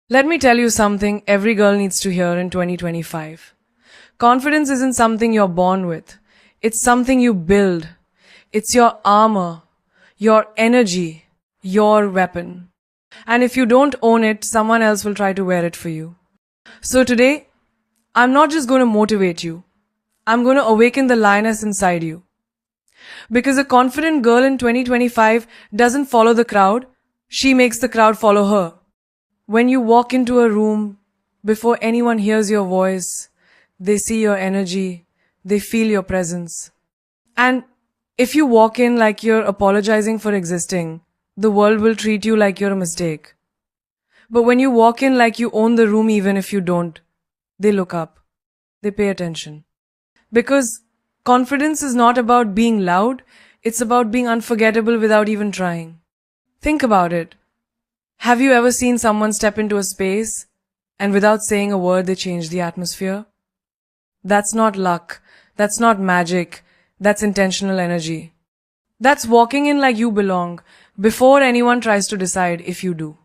Let me tell you something every girl needs to hear in 2025. Confidence isn't something you're born with. It's something you build. It's your armor, your energy, your weapon. And if you don't own it, someone else will try to wear it for you. So today, I'm not just going to motivate you. I'm going to awaken the lioness inside you. Because a confident girl in 2025 doesn't follow the crowd, she makes the crowd follow her. When you walk into a room, before anyone hears your voice, they see your energy, they feel your presence. And if you walk in like you're apologizing for existing, the world will treat you like you're a mistake. But when you walk in like you own the room even if you don't, they look up. They pay attention. Because confidence is not about being loud, it's about being unforgettable without even trying. Think about it. Have you ever seen someone step into a space and without saying a word they change the atmosphere? That's not luck. That's not magic. That's intentional energy. That's walking in like you belong before anyone tries to decide if you do.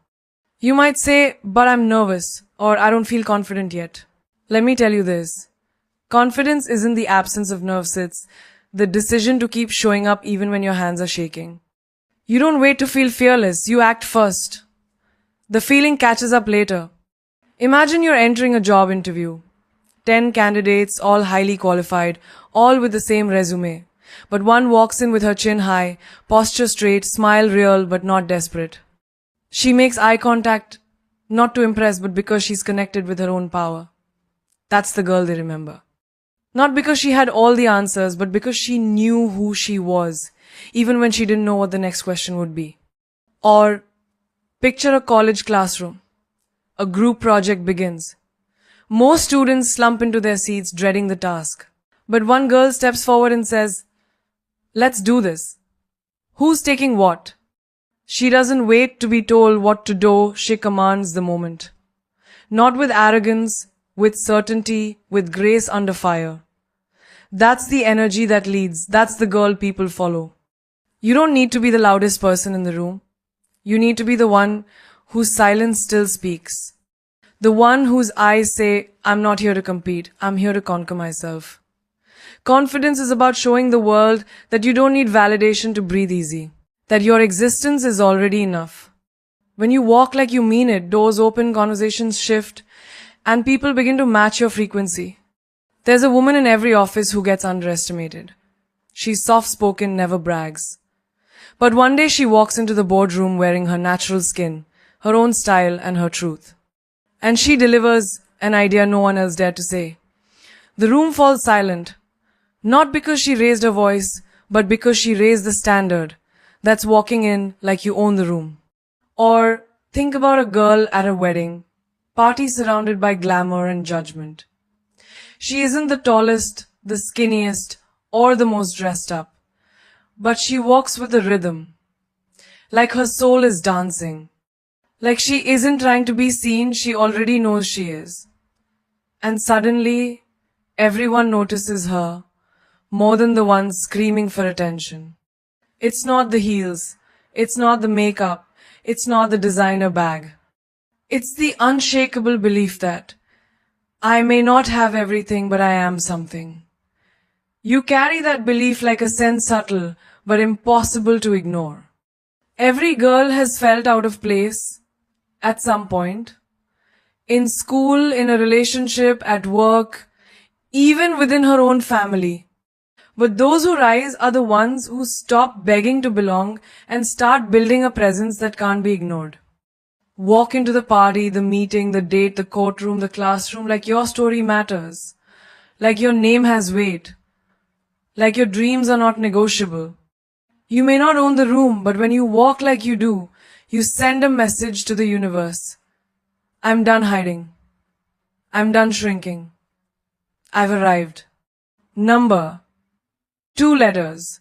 You might say, but I'm nervous or I don't feel confident yet. Let me tell you this. Confidence isn't the absence of nerves, it's the decision to keep showing up even when your hands are shaking. You don't wait to feel fearless, you act first. The feeling catches up later. Imagine you're entering a job interview. 10 candidates, all highly qualified, all with the same resume. But one walks in with her chin high, posture straight, smile real but not desperate. She makes eye contact, not to impress but because she's connected with her own power. That's the girl they remember. Not because she had all the answers, but because she knew who she was, even when she didn't know what the next question would be. Or picture a college classroom. A group project begins. Most students slump into their seats dreading the task. But one girl steps forward and says, "Let's do this." Who's taking what? She doesn't wait to be told what to do, she commands the moment. Not with arrogance, with certainty, with grace under fire. That's the energy that leads. That's the girl people follow. You don't need to be the loudest person in the room. You need to be the one whose silence still speaks. The one whose eyes say, I'm not here to compete, I'm here to conquer myself. Confidence is about showing the world that you don't need validation to breathe easy, that your existence is already enough. When you walk like you mean it, doors open, conversations shift, and people begin to match your frequency. There's a woman in every office who gets underestimated. She's soft-spoken, never brags. But one day she walks into the boardroom wearing her natural skin, her own style and her truth. And she delivers an idea no one else dared to say. The room falls silent, not because she raised her voice, but because she raised the standard. That's walking in like you own the room. Or think about a girl at a wedding, party surrounded by glamour and judgment. She isn't the tallest, the skinniest, or the most dressed up. But she walks with a rhythm, like her soul is dancing. Like she isn't trying to be seen, she already knows she is. And suddenly, everyone notices her, more than the ones screaming for attention. It's not the heels, it's not the makeup, it's not the designer bag. It's the unshakable belief that I may not have everything, but I am something. You carry that belief like a sense subtle, but impossible to ignore. Every girl has felt out of place at some point. In school, in a relationship, at work, even within her own family. But those who rise are the ones who stop begging to belong and start building a presence that can't be ignored. Walk into the party, the meeting, the date, the courtroom, the classroom like your story matters. Like your name has weight. Like your dreams are not negotiable. You may not own the room, but when you walk like you do, you send a message to the universe. I'm done hiding. I'm done shrinking. I've arrived. Number. 2 letters.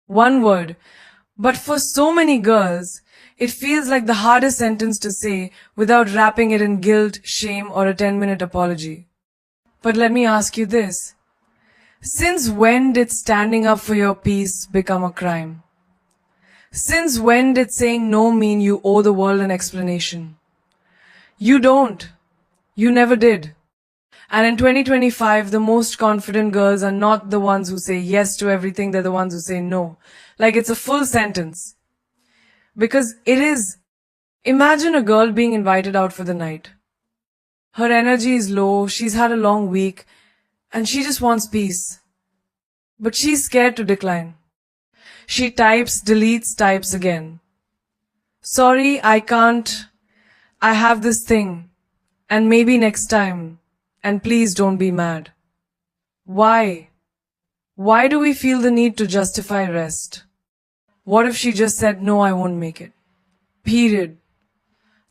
1 word. But for so many girls, it feels like the hardest sentence to say without wrapping it in guilt, shame, or a 10-minute apology. But let me ask you this. Since when did standing up for your peace become a crime? Since when did saying no mean you owe the world an explanation? You don't. You never did. And in 2025, the most confident girls are not the ones who say yes to everything, they're the ones who say no. Like it's a full sentence. Because it is. Imagine a girl being invited out for the night. Her energy is low, she's had a long week, and she just wants peace. But she's scared to decline. She types, deletes, types again. Sorry, I can't. I have this thing. And maybe next time. And please don't be mad. Why? Why do we feel the need to justify rest? What if she just said, no, I won't make it? Period.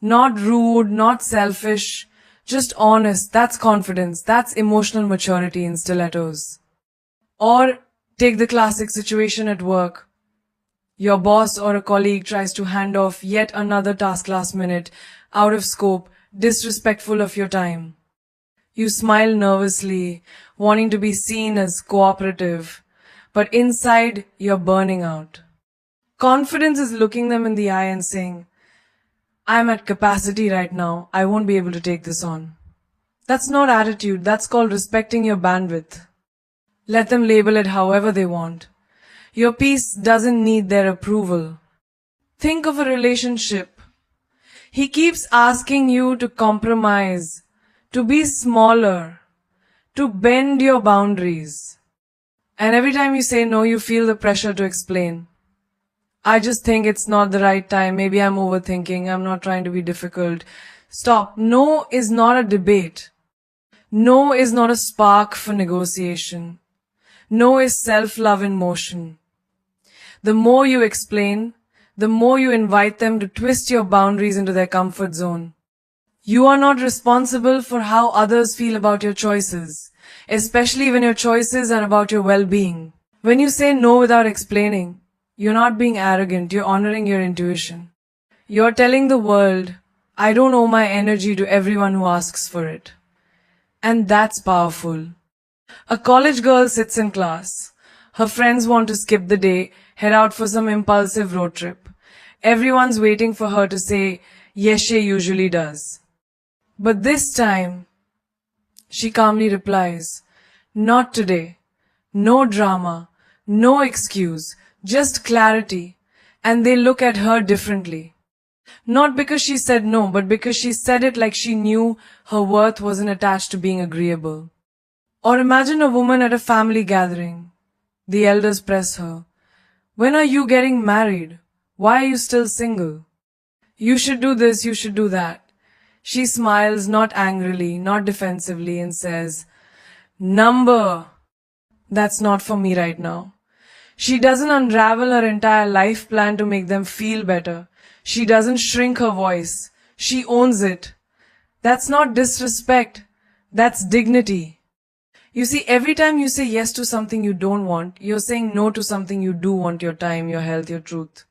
Not rude, not selfish, just honest. That's confidence. That's emotional maturity in stilettos. Or take the classic situation at work. Your boss or a colleague tries to hand off yet another task last minute, out of scope, disrespectful of your time. You smile nervously, wanting to be seen as cooperative, but inside you're burning out. Confidence is looking them in the eye and saying, I'm at capacity right now, I won't be able to take this on. That's not attitude, that's called respecting your bandwidth. Let them label it however they want. Your peace doesn't need their approval. Think of a relationship. He keeps asking you to compromise, to be smaller, to bend your boundaries. And every time you say no, you feel the pressure to explain. I just think it's not the right time. Maybe I'm overthinking. I'm not trying to be difficult. Stop. No is not a debate. No is not a spark for negotiation. No is self-love in motion. The more you explain, the more you invite them to twist your boundaries into their comfort zone. You are not responsible for how others feel about your choices, especially when your choices are about your well-being. When you say no without explaining, you're not being arrogant, you're honoring your intuition. You're telling the world, I don't owe my energy to everyone who asks for it. And that's powerful. A college girl sits in class. Her friends want to skip the day, head out for some impulsive road trip. Everyone's waiting for her to say, yes, she usually does. But this time, she calmly replies, not today. No drama, no excuse, just clarity. And they look at her differently. Not because she said no, but because she said it like she knew her worth wasn't attached to being agreeable. Or imagine a woman at a family gathering. The elders press her. When are you getting married? Why are you still single? You should do this, you should do that. She smiles, not angrily, not defensively, and says, number. That's not for me right now. She doesn't unravel her entire life plan to make them feel better. She doesn't shrink her voice. She owns it. That's not disrespect. That's dignity. You see, every time you say yes to something you don't want, you're saying no to something you do want, your time, your health, your truth.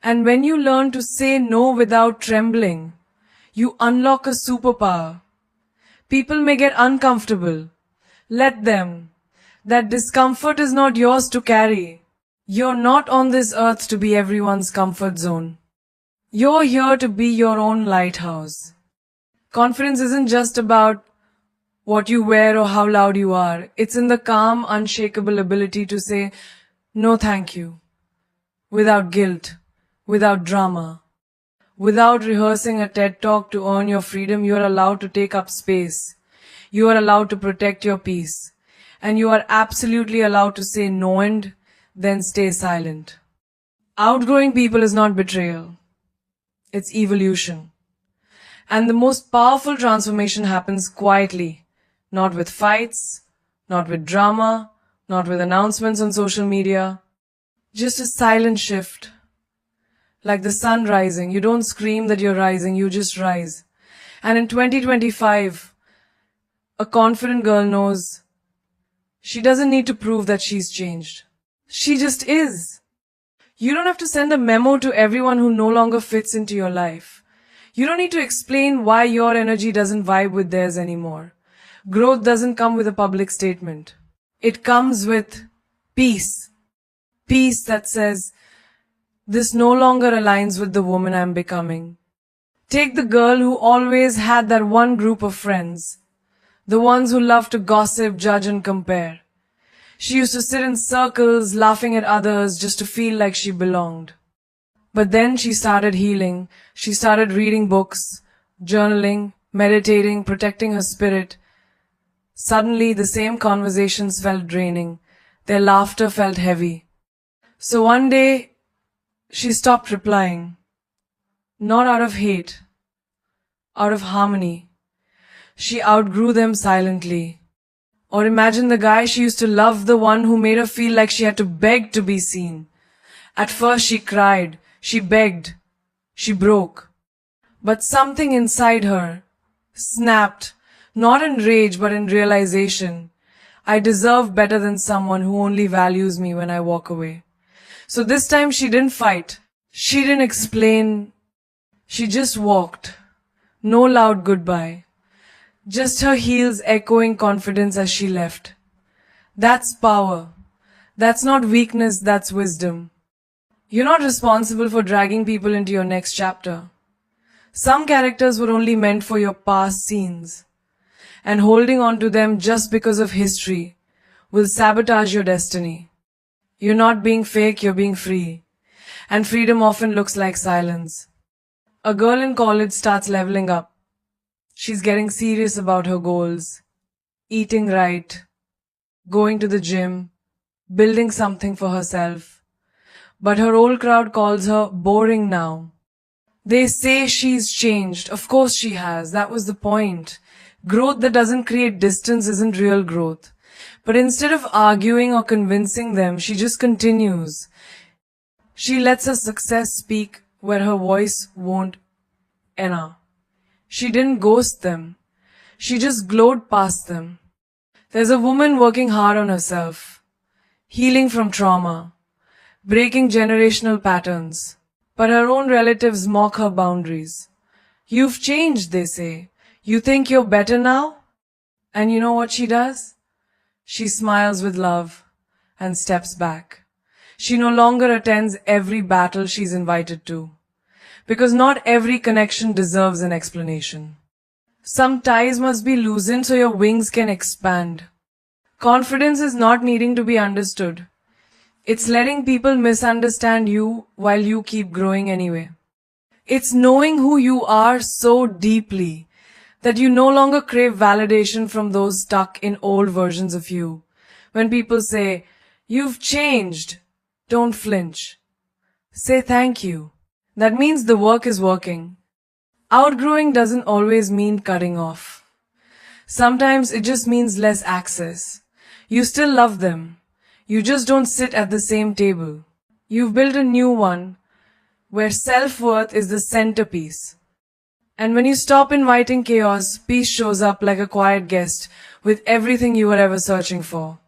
And when you learn to say no without trembling, you unlock a superpower. People may get uncomfortable. Let them. That discomfort is not yours to carry. You're not on this earth to be everyone's comfort zone. You're here to be your own lighthouse. Confidence isn't just about what you wear or how loud you are. It's in the calm, unshakable ability to say, no thank you. Without guilt, without drama. Without rehearsing a TED talk to earn your freedom, you are allowed to take up space. You are allowed to protect your peace. And you are absolutely allowed to say no and then stay silent. Outgrowing people is not betrayal. It's evolution. And the most powerful transformation happens quietly. Not with fights, not with drama, not with announcements on social media. Just a silent shift. Like the sun rising. You don't scream that you're rising, you just rise. And in 2025, a confident girl knows she doesn't need to prove that she's changed. She just is. You don't have to send a memo to everyone who no longer fits into your life. You don't need to explain why your energy doesn't vibe with theirs anymore. Growth doesn't come with a public statement. It comes with peace. Peace that says, this no longer aligns with the woman I'm becoming. Take the girl who always had that one group of friends, the ones who loved to gossip, judge and compare. She used to sit in circles laughing at others just to feel like she belonged. But then she started healing. She started reading books, journaling, meditating, protecting her spirit. Suddenly, the same conversations felt draining. Their laughter felt heavy. So one day, she stopped replying. Not out of hate, out of harmony. She outgrew them silently. Or imagine the guy she used to love, the one who made her feel like she had to beg to be seen. At first she cried, she begged, she broke. But something inside her snapped, not in rage but in realization. I deserve better than someone who only values me when I walk away. So this time she didn't fight. She didn't explain. She just walked. No loud goodbye. Just her heels echoing confidence as she left. That's power. That's not weakness, that's wisdom. You're not responsible for dragging people into your next chapter. Some characters were only meant for your past scenes. And holding on to them just because of history will sabotage your destiny. You're not being fake, you're being free. And freedom often looks like silence. A girl in college starts leveling up. She's getting serious about her goals, eating right, going to the gym, building something for herself. But her old crowd calls her boring now. They say she's changed. Of course she has. That was the point. Growth that doesn't create distance isn't real growth. But instead of arguing or convincing them, she just continues. She lets her success speak where her voice won't enter. She didn't ghost them. She just glowed past them. There's a woman working hard on herself, healing from trauma, breaking generational patterns. But her own relatives mock her boundaries. You've changed, they say. You think you're better now? And you know what she does? She smiles with love and steps back. She no longer attends every battle she's invited to. Because not every connection deserves an explanation. Some ties must be loosened so your wings can expand. Confidence is not needing to be understood. It's letting people misunderstand you while you keep growing anyway. It's knowing who you are so deeply that you no longer crave validation from those stuck in old versions of you. When people say, "You've changed," don't flinch. Say thank you. That means the work is working. Outgrowing doesn't always mean cutting off. Sometimes it just means less access. You still love them. You just don't sit at the same table. You've built a new one where self-worth is the centerpiece. And when you stop inviting chaos, peace shows up like a quiet guest with everything you were ever searching for.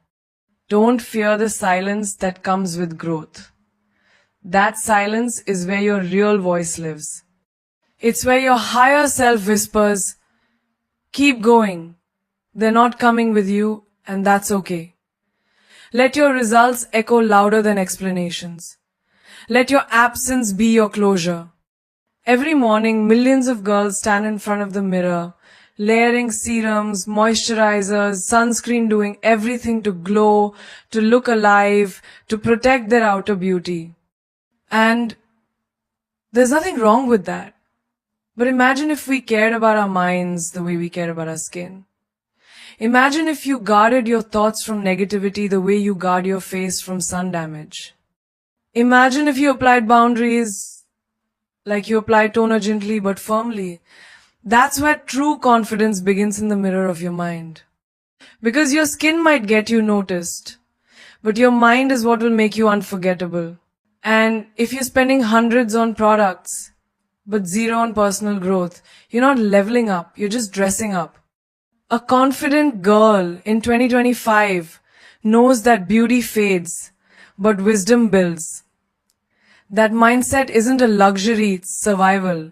Don't fear the silence that comes with growth. That silence is where your real voice lives. It's where your higher self whispers, "Keep going. They're not coming with you, and that's okay." Let your results echo louder than explanations. Let your absence be your closure. Every morning, millions of girls stand in front of the mirror, layering serums, moisturizers, sunscreen, doing everything to glow, to look alive, to protect their outer beauty. And there's nothing wrong with that. But imagine if we cared about our minds the way we care about our skin. Imagine if you guarded your thoughts from negativity the way you guard your face from sun damage. Imagine if you applied boundaries like you apply toner gently but firmly. That's where true confidence begins, in the mirror of your mind. Because your skin might get you noticed, but your mind is what will make you unforgettable. And if you're spending hundreds on products, but zero on personal growth, you're not leveling up, you're just dressing up. A confident girl in 2025 knows that beauty fades, but wisdom builds. That mindset isn't a luxury, it's survival.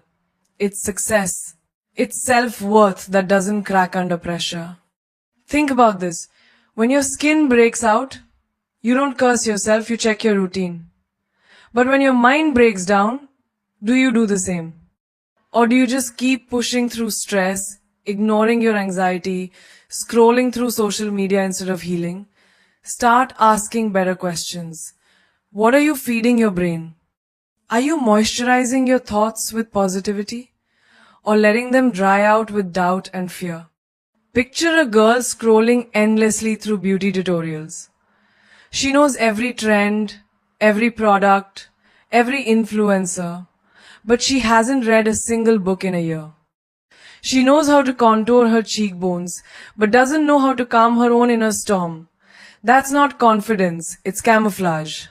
It's success. It's self-worth that doesn't crack under pressure. Think about this. When your skin breaks out, you don't curse yourself, you check your routine. But when your mind breaks down, do you do the same? Or do you just keep pushing through stress, ignoring your anxiety, scrolling through social media instead of healing? Start asking better questions. What are you feeding your brain? Are you moisturizing your thoughts with positivity? Or letting them dry out with doubt and fear? Picture a girl scrolling endlessly through beauty tutorials. She knows every trend, every product, every influencer, but she hasn't read a single book in a year. She knows how to contour her cheekbones, but doesn't know how to calm her own inner storm. That's not confidence, it's camouflage.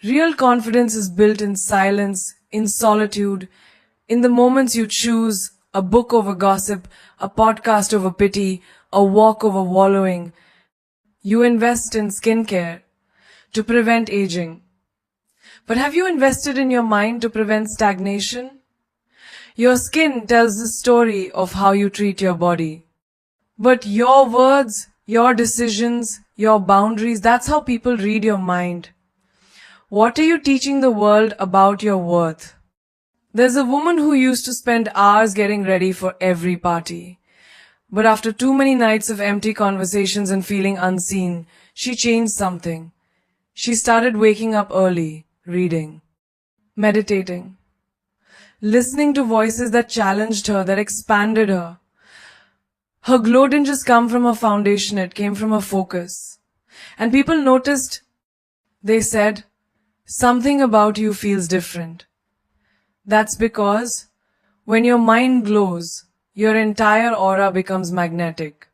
Real confidence is built in silence, in solitude, in the moments you choose a book over gossip, a podcast over pity, a walk over wallowing. You invest in skincare to prevent aging. But have you invested in your mind to prevent stagnation? Your skin tells the story of how you treat your body. But your words, your decisions, your boundaries, that's how people read your mind. What are you teaching the world about your worth? There's a woman who used to spend hours getting ready for every party. But after too many nights of empty conversations and feeling unseen, she changed something. She started waking up early, reading, meditating, listening to voices that challenged her, that expanded her. Her glow didn't just come from her foundation, it came from her focus. And people noticed. They said, something about you feels different. That's because when your mind glows, your entire aura becomes magnetic.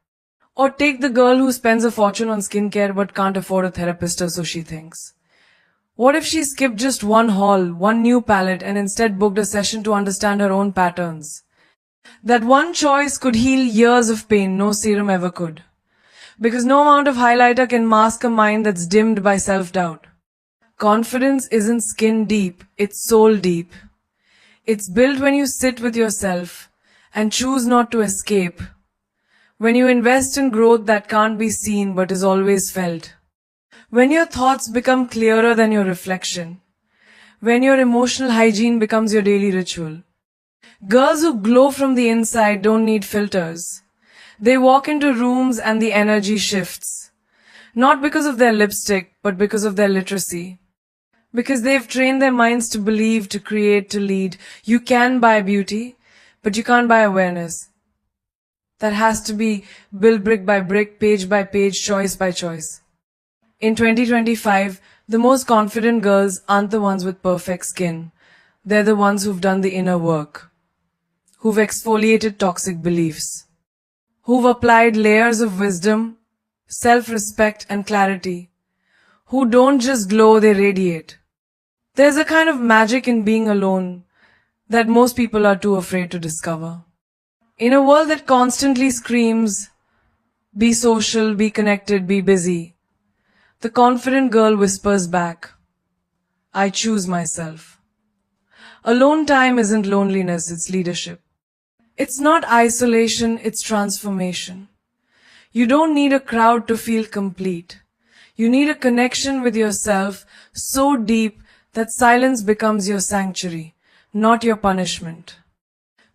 Or take the girl who spends a fortune on skincare but can't afford a therapist, or so she thinks. What if she skipped just one haul, one new palette, and instead booked a session to understand her own patterns? That one choice could heal years of pain no serum ever could. Because no amount of highlighter can mask a mind that's dimmed by self-doubt. Confidence isn't skin deep, it's soul deep. It's built when you sit with yourself and choose not to escape. When you invest in growth that can't be seen but is always felt. When your thoughts become clearer than your reflection. When your emotional hygiene becomes your daily ritual. Girls who glow from the inside don't need filters. They walk into rooms and the energy shifts. Not because of their lipstick, but because of their literacy. Because they've trained their minds to believe, to create, to lead. You can buy beauty, but you can't buy awareness. That has to be built brick by brick, page by page, choice by choice. In 2025, the most confident girls aren't the ones with perfect skin. They're the ones who've done the inner work. Who've exfoliated toxic beliefs. Who've applied layers of wisdom, self-respect and clarity. Who don't just glow, they radiate. There's a kind of magic in being alone that most people are too afraid to discover. In a world that constantly screams, be social, be connected, be busy, the confident girl whispers back, I choose myself. Alone time isn't loneliness, it's leadership. It's not isolation, it's transformation. You don't need a crowd to feel complete. You need a connection with yourself so deep that silence becomes your sanctuary, not your punishment.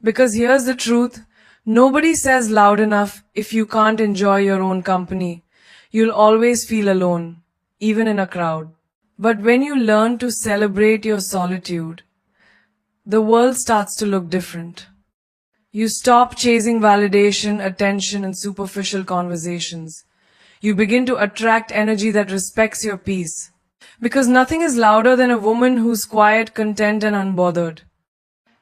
Because here's the truth, nobody says loud enough if you can't enjoy your own company. You'll always feel alone, even in a crowd. But when you learn to celebrate your solitude, the world starts to look different. You stop chasing validation, attention, and superficial conversations. You begin to attract energy that respects your peace. Because nothing is louder than a woman who's quiet, content, and unbothered.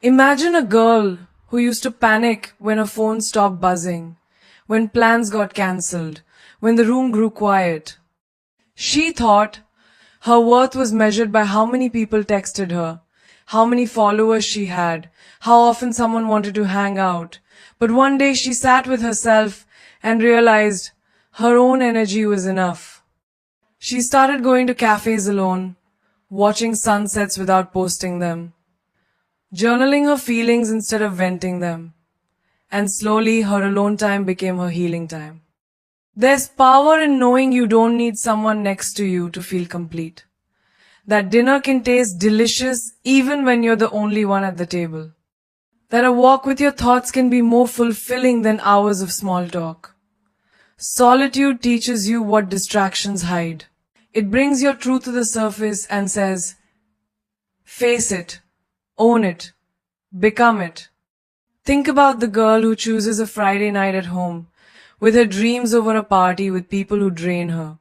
Imagine a girl who used to panic when her phone stopped buzzing, when plans got cancelled, when the room grew quiet. She thought her worth was measured by how many people texted her, how many followers she had, how often someone wanted to hang out. But one day she sat with herself and realized her own energy was enough. She started going to cafes alone, watching sunsets without posting them, journaling her feelings instead of venting them. And slowly her alone time became her healing time. There's power in knowing you don't need someone next to you to feel complete. That dinner can taste delicious even when you're the only one at the table. that a walk with your thoughts can be more fulfilling than hours of small talk. Solitude teaches you what distractions hide. It brings your truth to the surface and says, face it, own it, become it. Think about the girl who chooses a Friday night at home, with her dreams over a party with people who drain her.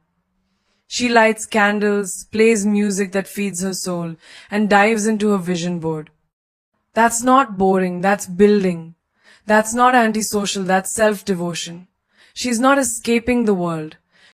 She lights candles, plays music that feeds her soul, and dives into her vision board. That's not boring, that's building. That's not antisocial, that's self-devotion. She's not escaping the world.